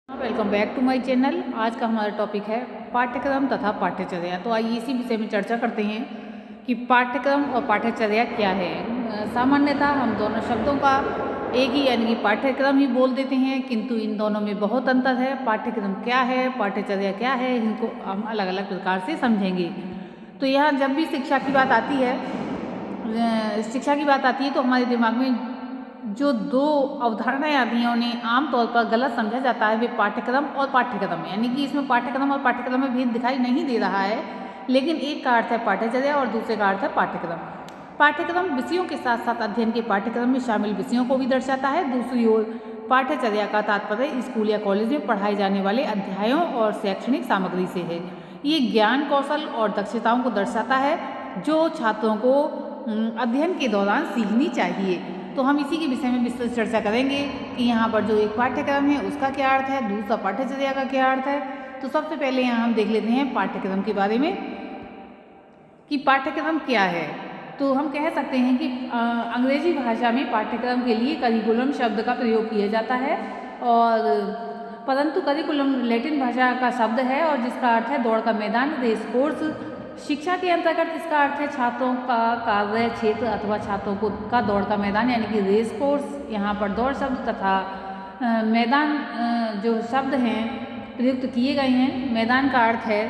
Welcome back to my channel. आज का हमारा टॉपिक है पाठ्यक्रम तथा पाठ्यचर्या। तो आइए इसी विषय में चर्चा करते हैं कि पाठ्यक्रम और पाठ्यचर्या क्या है। सामान्यतः हम दोनों शब्दों का एक ही यानी कि पाठ्यक्रम ही बोल देते हैं, किंतु इन दोनों में बहुत अंतर है। पाठ्यक्रम क्या है, पाठ्यचर्या क्या है, इनको हम अलग अलग प्रकार से समझेंगे। तो यहाँ जब भी शिक्षा की बात आती है तो हमारे दिमाग में जो दो अवधारणाएं आती हैं उन्हें आमतौर पर गलत समझा जाता है। वे पाठ्यक्रम और पाठ्यक्रम, यानी कि इसमें पाठ्यक्रम और पाठ्यक्रम में भेद दिखाई नहीं दे रहा है, लेकिन एक का अर्थ है पाठ्यचर्या और दूसरे का अर्थ है पाठ्यक्रम। पाठ्यक्रम विषयों के साथ साथ अध्ययन के पाठ्यक्रम में शामिल विषयों को भी दर्शाता है। दूसरी ओर पाठ्यचर्या का तात्पर्य स्कूल या कॉलेज में पढ़ाए जाने वाले अध्यायों और शैक्षणिक सामग्री से है। ये ज्ञान, कौशल और दक्षताओं को दर्शाता है जो छात्रों को अध्ययन के दौरान सीखनी चाहिए। तो हम इसी के विषय में विस्तृत चर्चा करेंगे कि यहाँ पर जो एक पाठ्यक्रम है उसका क्या अर्थ है, दूसरा पाठ्यचर्या का क्या अर्थ है। तो सबसे पहले यहाँ हम देख लेते हैं पाठ्यक्रम के बारे में कि पाठ्यक्रम क्या है। तो हम कह सकते हैं कि अंग्रेजी भाषा में पाठ्यक्रम के लिए करिकुलम शब्द का प्रयोग किया जाता है, और परंतु करिकुलम लैटिन भाषा का शब्द है और जिसका अर्थ है दौड़ का मैदान, रेस कोर्स। शिक्षा के अंतर्गत इसका अर्थ है छात्रों का कार्य क्षेत्र अथवा छात्रों को का दौड़ का मैदान यानी कि रेस कोर्स। यहाँ पर दौड़ शब्द तथा मैदान जो शब्द हैं प्रयुक्त किए गए हैं। मैदान का अर्थ है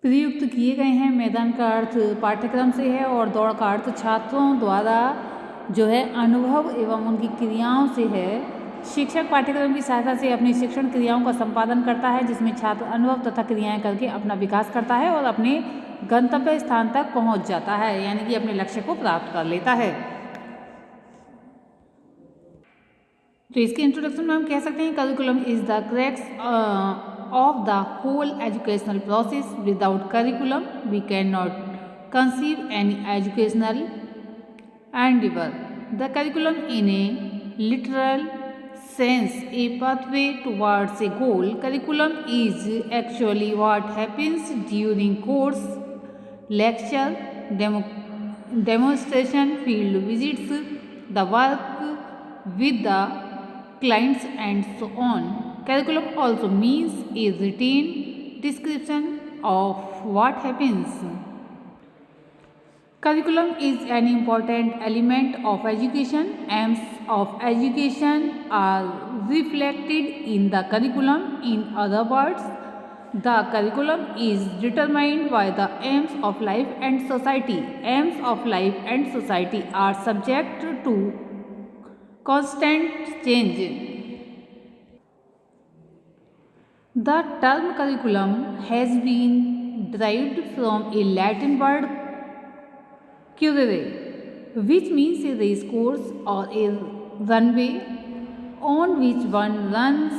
प्रयुक्त किए गए हैं, मैदान का अर्थ पाठ्यक्रम से है और दौड़ का अर्थ छात्रों द्वारा जो है अनुभव एवं उनकी क्रियाओं से है। शिक्षक पाठ्यक्रम की सहायता से अपनी शिक्षण क्रियाओं का संपादन करता है, जिसमें छात्र अनुभव तथा क्रियाएं करके अपना विकास करता है और अपने गंतव्य स्थान तक पहुंच जाता है, यानी कि अपने लक्ष्य को प्राप्त कर लेता है। तो इसके इंट्रोडक्शन में हम कह सकते हैं curriculum is the crux of the whole educational process. Without curriculum we cannot conceive any educational endeavor. The curriculum in a literal sense a pathway towards a goal. Curriculum is actually what happens during course, lecture, demonstration, field visits, the work with the clients and so on. Curriculum also means a written description of what happens. Curriculum is an important element of education. Aims of education are reflected in the curriculum. In other words, the curriculum is determined by the aims of life and society. Aims of life and society are subject to constant change. The term curriculum has been derived from a Latin word currere, which means a race course or a runway on which one runs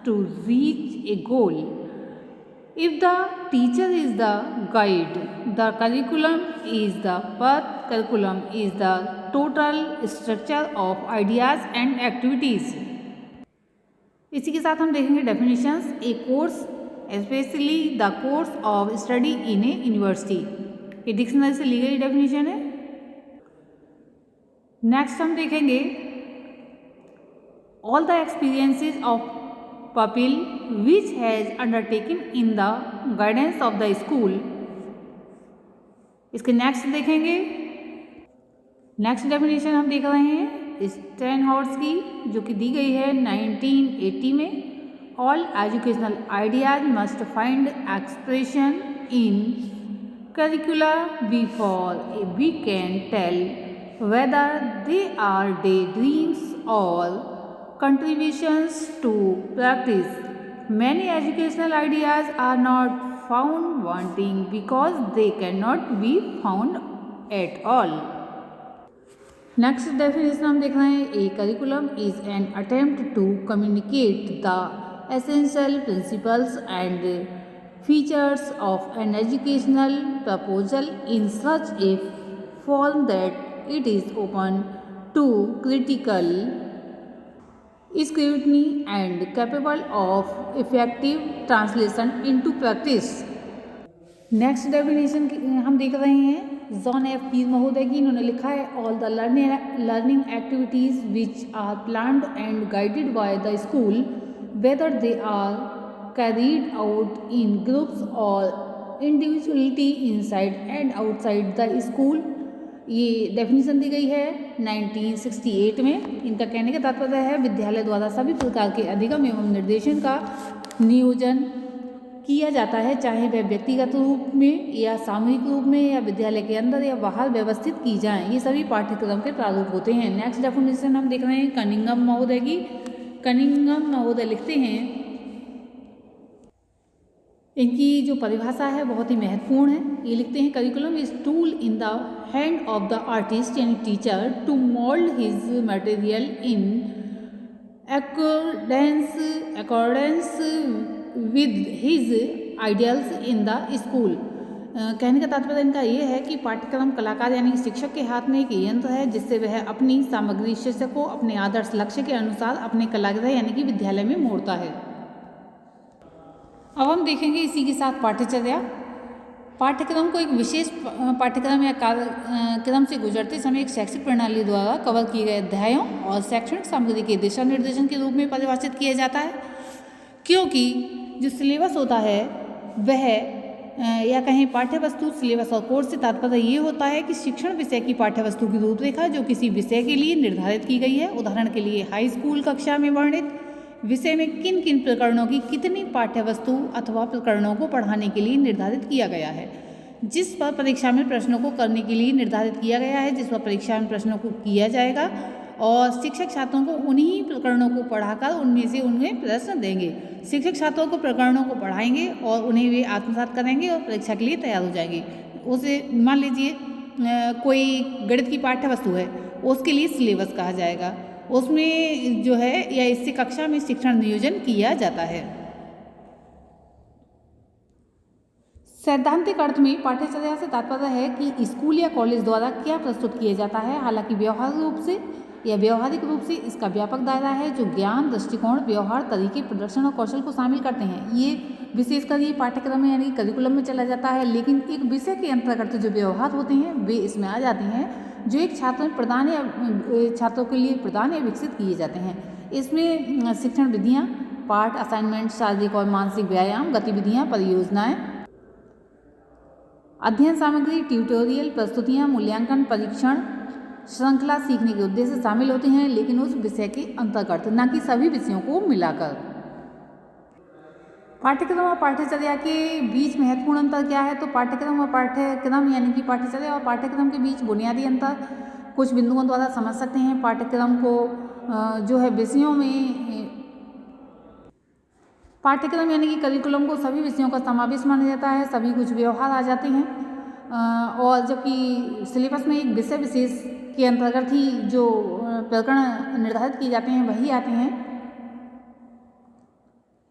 to reach a goal. If the teacher is the guide, the curriculum is the path. Curriculum is the total structure of ideas and activities. इसी के साथ हम देखेंगे definitions. A course specially the course of study in A university, ये dictionary से ली गई definition है। Next हम देखेंगे all the experiences of pupil which has undertaken in the guidance of the school. इसके नेक्स्ट देखेंगे, नेक्स्ट डेफिनेशन हम देख रहे हैं स्टेनहाउर्स की, जो कि दी गई है 1980 में। All educational ideas must find expression in curricula before we can tell whether they are day dreams और contributions to practice. Many educational ideas are not found wanting because they cannot be found at all. Next definition हम देख रहे हैं a curriculum is an attempt to communicate the essential principles and features of an educational proposal in such a form that it is open to critical scrutiny and capable of effective translation into practice. Next definition हम देख रहे हैं John F पीर महोदय की। इन्होंने लिखा है all the learning activities which are planned and guided by the school whether they are carried out in groups और individuality inside and outside the school. ये डेफिनेशन दी गई है 1968 में। इनका कहने का तात्पर्य है विद्यालय द्वारा सभी प्रकार के अधिगम एवं निर्देशन का नियोजन किया जाता है, चाहे वह व्यक्तिगत रूप में या सामूहिक रूप में या विद्यालय के अंदर या बाहर व्यवस्थित की जाए। ये सभी पाठ्यक्रम के प्रारूप होते हैं। नेक्स्ट डेफिनेशन हम देख रहे हैं कनिंघम महोदय की। कनिंघम महोदय लिखते हैं, इनकी जो परिभाषा है बहुत ही महत्वपूर्ण है। ये लिखते हैं curriculum is tool in the hand of the artist यानी teacher to mould his material in accordance with his ideals in the school. कहने का तात्पर्य इनका ये है कि पाठ्यक्रम कलाकार यानी शिक्षक के हाथ में एक यंत्र है जिससे वह अपनी सामग्री शिष्य को अपने आदर्श लक्ष्य के अनुसार अपने कलागृह यानी कि विद्यालय में मोड़ता है। अब हम देखेंगे इसी के साथ पाठ्यचर्या। पाठ्यक्रम को एक विशेष पाठ्यक्रम या कार्यक्रम से गुजरते समय एक शैक्षिक प्रणाली द्वारा कवर किए गए अध्यायों और शैक्षणिक सामग्री के दिशा निर्देशन के रूप में परिभाषित किया जाता है, क्योंकि जो सिलेबस होता है वह या कहीं पाठ्यवस्तु सिलेबस और कोर्स से तात्पर्य ये होता है कि शिक्षण विषय की पाठ्यवस्तु की रूपरेखा जो किसी विषय के लिए निर्धारित की गई है। उदाहरण के लिए हाई स्कूल कक्षा में वर्णित विषय में किन किन प्रकरणों की कितनी पाठ्यवस्तु अथवा प्रकरणों को पढ़ाने के लिए निर्धारित किया गया है, जिस पर परीक्षा में प्रश्नों को करने के लिए निर्धारित किया गया है, जिस पर परीक्षा में प्रश्नों को किया जाएगा और शिक्षक छात्रों को उन्हीं प्रकरणों को पढ़ाकर उनमें से उन्हें प्रश्न देंगे। शिक्षक छात्रों को प्रकरणों को पढ़ाएंगे और उन्हें वे आत्मसात करेंगे और परीक्षा के लिए तैयार हो जाएंगे। उसे मान लीजिए कोई गणित की पाठ्यवस्तु है, उसके लिए सिलेबस कहा जाएगा, उसमें जो है या इससे कक्षा में शिक्षण नियोजन किया जाता है। सैद्धांतिक अर्थ में पाठ्यचर्या से तात्पर्य है कि स्कूल या कॉलेज द्वारा क्या प्रस्तुत किया जाता है। हालांकि व्यावहारिक रूप से इसका व्यापक दायरा है जो ज्ञान, दृष्टिकोण, व्यवहार, तरीके, प्रदर्शन और कौशल को शामिल करते हैं। ये विशेषकर ये पाठ्यक्रम में यानी करिकुलम में चला जाता है, लेकिन एक विषय के अंतर्गत जो व्यवहार होते हैं वे इसमें आ जाते हैं जो एक छात्रों के लिए प्रदान या विकसित किए जाते हैं। इसमें शिक्षण विधियाँ, पाठ, असाइनमेंट, शारीरिक और मानसिक व्यायाम, गतिविधियाँ, परियोजनाएँ, अध्ययन सामग्री, ट्यूटोरियल, प्रस्तुतियाँ, मूल्यांकन, परीक्षण, श्रृंखला सीखने के उद्देश्य शामिल होते हैं, लेकिन उस विषय के अंतर्गत, न कि सभी विषयों को मिलाकर। पाठ्यक्रम और पाठ्यचर्या के बीच महत्वपूर्ण अंतर क्या है? तो पाठ्यक्रम और पाठ्यक्रम यानी कि पाठ्यचर्या और पाठ्यक्रम के बीच बुनियादी अंतर कुछ बिंदुओं द्वारा समझ सकते हैं। पाठ्यक्रम को जो है विषयों में पाठ्यक्रम यानी कि करिकुलम को सभी विषयों का समावेश माना जाता है, सभी कुछ व्यवहार आ जाते हैं, और जबकि सिलेबस में एक विषय विशेष के अंतर्गत ही जो प्रकरण निर्धारित किए जाते हैं वही आते हैं।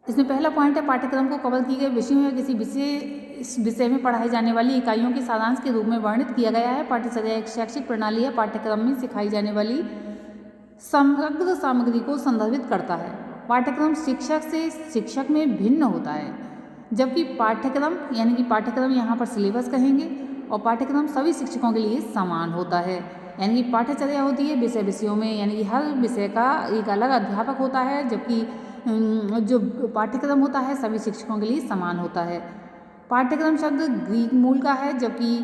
इसमें पहला पॉइंट है पाठ्यक्रम को कवर किए गए विषयों या किसी इस विषय में पढ़ाई जाने वाली इकाइयों के सारांश के रूप में वर्णित किया गया है। पाठ्यचर्या एक शैक्षिक प्रणाली है, पाठ्यक्रम में सिखाई जाने वाली समग्र सामग्री को संदर्भित करता है। पाठ्यक्रम शिक्षक से शिक्षक में भिन्न होता है, जबकि पाठ्यक्रम यानी कि पाठ्यक्रम यहाँ पर सिलेबस कहेंगे और पाठ्यक्रम सभी शिक्षकों के लिए समान होता है। यानी कि पाठ्यचर्या होती है विषयों में, यानी कि हर विषय का एक अलग अध्यापक होता है, जबकि जो पाठ्यक्रम होता है सभी शिक्षकों के लिए समान होता है। पाठ्यक्रम शब्द ग्रीक मूल का है, जबकि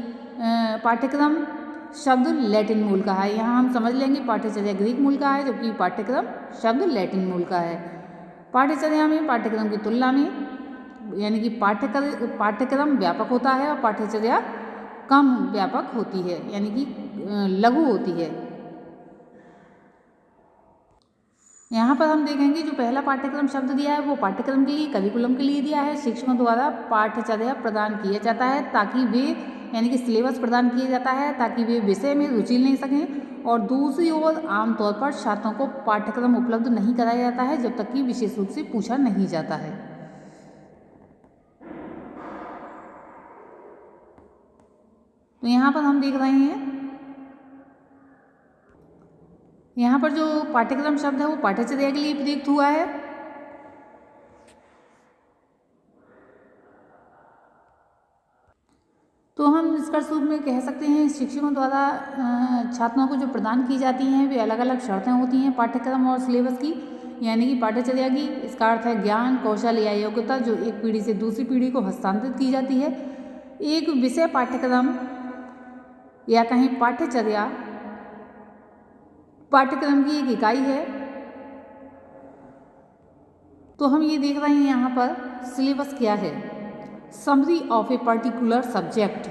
पाठ्यक्रम शब्द लैटिन मूल का है। यहाँ हम समझ लेंगे पाठ्यचर्या ग्रीक मूल का है, जबकि पाठ्यक्रम शब्द लैटिन मूल का है। पाठ्यचर्या में पाठ्यक्रम की तुलना में यानी कि पाठ्यक्रम व्यापक होता है और पाठ्यचर्या कम व्यापक होती है, यानी कि लघु होती है। यहाँ पर हम देखेंगे जो पहला पाठ्यक्रम शब्द दिया है वो पाठ्यक्रम के लिए, करिकुलम के लिए दिया है। शिक्षकों द्वारा पाठ्यचर्या प्रदान किया जाता है ताकि वे यानी कि सिलेबस प्रदान किया जाता है ताकि वे विषय में रुचि ले सकें, और दूसरी ओर आमतौर पर छात्रों को पाठ्यक्रम उपलब्ध नहीं कराया जाता है जब तक कि विशेष रूप से पूछा नहीं जाता है। तो यहाँ पर हम देख रहे हैं यहाँ पर जो पाठ्यक्रम शब्द है वो पाठ्यचर्या के लिए प्रयुक्त हुआ है। तो हम निष्कर्ष रूप में कह सकते हैं शिक्षकों द्वारा छात्रों को जो प्रदान की जाती हैं वे अलग अलग शर्तें होती हैं पाठ्यक्रम और सिलेबस की, यानी कि पाठ्यचर्या की। इसका अर्थ है ज्ञान, कौशल या योग्यता जो एक पीढ़ी से दूसरी पीढ़ी को हस्तांतरित की जाती है। एक विषय पाठ्यक्रम या कहीं पाठ्यचर्या पाठ्यक्रम की एक इकाई है। तो हम ये देख रहे हैं यहाँ पर सिलेबस क्या है। Summary of a particular subject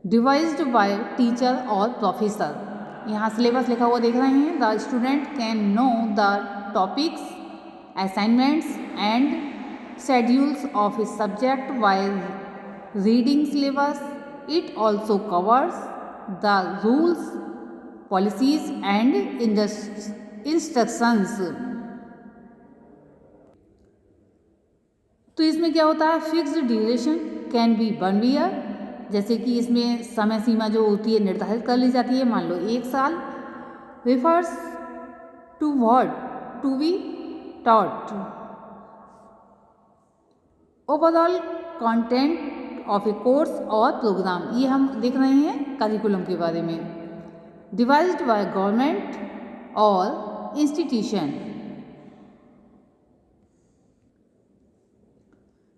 devised by teacher और प्रोफेसर। यहाँ सिलेबस लिखा हुआ देख रहे हैं। The student can know the topics, assignments and schedules of a subject by reading syllabus. It also covers the rules, policies and instructions. तो इसमें क्या होता है, fixed duration can be 1 year, जैसे कि इसमें समय सीमा जो होती है निर्धारित कर ली जाती है, मान लो 1 साल। Refers to what to be taught, overall content of a course और प्रोग्राम। ये हम देख रहे हैं करिकुलम के बारे में। डिवाइज्ड बाय गवर्नमेंट और institution.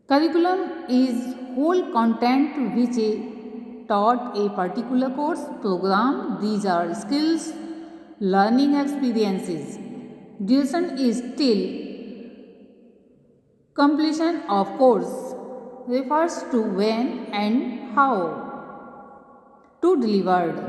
Curriculum is whole content which taught a particular course program. These are skills, learning experiences. Duration is till completion of course. Refers to when and how to delivered.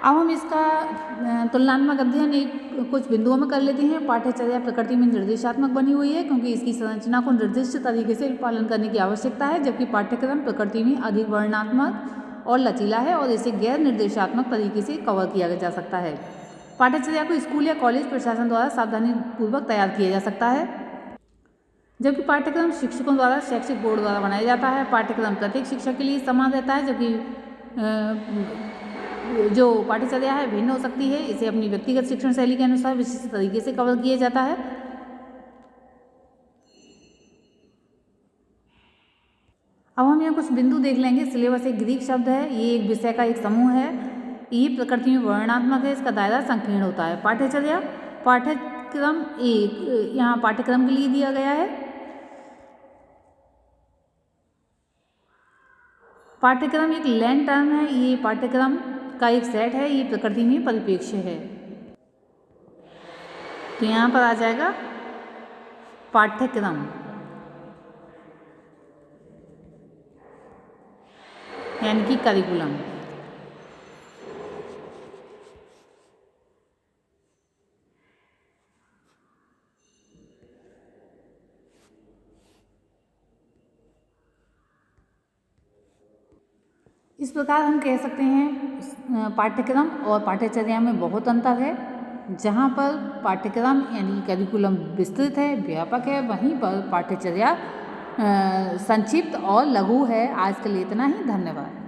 अब हम इसका तुलनात्मक अध्ययन कुछ बिंदुओं में कर लेते हैं। पाठ्यचर्या प्रकृति में निर्देशात्मक बनी हुई है क्योंकि इसकी संरचना को निर्दिष्ट तरीके से पालन करने की आवश्यकता है, जबकि पाठ्यक्रम प्रकृति में अधिक वर्णनात्मक और लचीला है और इसे गैर निर्देशात्मक तरीके से कवर किया जा सकता है। पाठ्यचर्या को स्कूल या कॉलेज प्रशासन द्वारा सावधानीपूर्वक तैयार किया जा सकता है, जबकि पाठ्यक्रम शिक्षकों द्वारा शैक्षिक बोर्ड द्वारा बनाया जाता है। पाठ्यक्रम प्रत्येक शिक्षक के लिए समान रहता है, जबकि जो पाठ्यचर्या है भिन्न हो सकती है। इसे अपनी व्यक्तिगत शिक्षण शैली के अनुसार विशिष्ट तरीके से कवर किया जाता है। अब हम यहाँ कुछ बिंदु देख लेंगे। सिलेबस एक ग्रीक शब्द है, ये एक विषय का एक समूह है, ये प्रकृति में वर्णनात्मक है, इसका दायरा संकीर्ण होता है। पाठ्यचर्या पाठ्यक्रम एक यहाँ पाठ्यक्रम के लिए दिया गया है। पाठ्यक्रम एक लैंड टर्म है, ये पाठ्यक्रम का एक सेट है, ये प्रकृति में परिप्रेक्ष्य है। तो यहाँ पर आ जाएगा पाठ्यक्रम। यानी कि करिकुलम। इस प्रकार हम कह सकते हैं पाठ्यक्रम और पाठ्यचर्या में बहुत अंतर है। जहाँ पर पाठ्यक्रम यानी करिकुलम विस्तृत है, व्यापक है, वहीं पर पाठ्यचर्या संक्षिप्त और लघु है। आज के लिए इतना ही, धन्यवाद।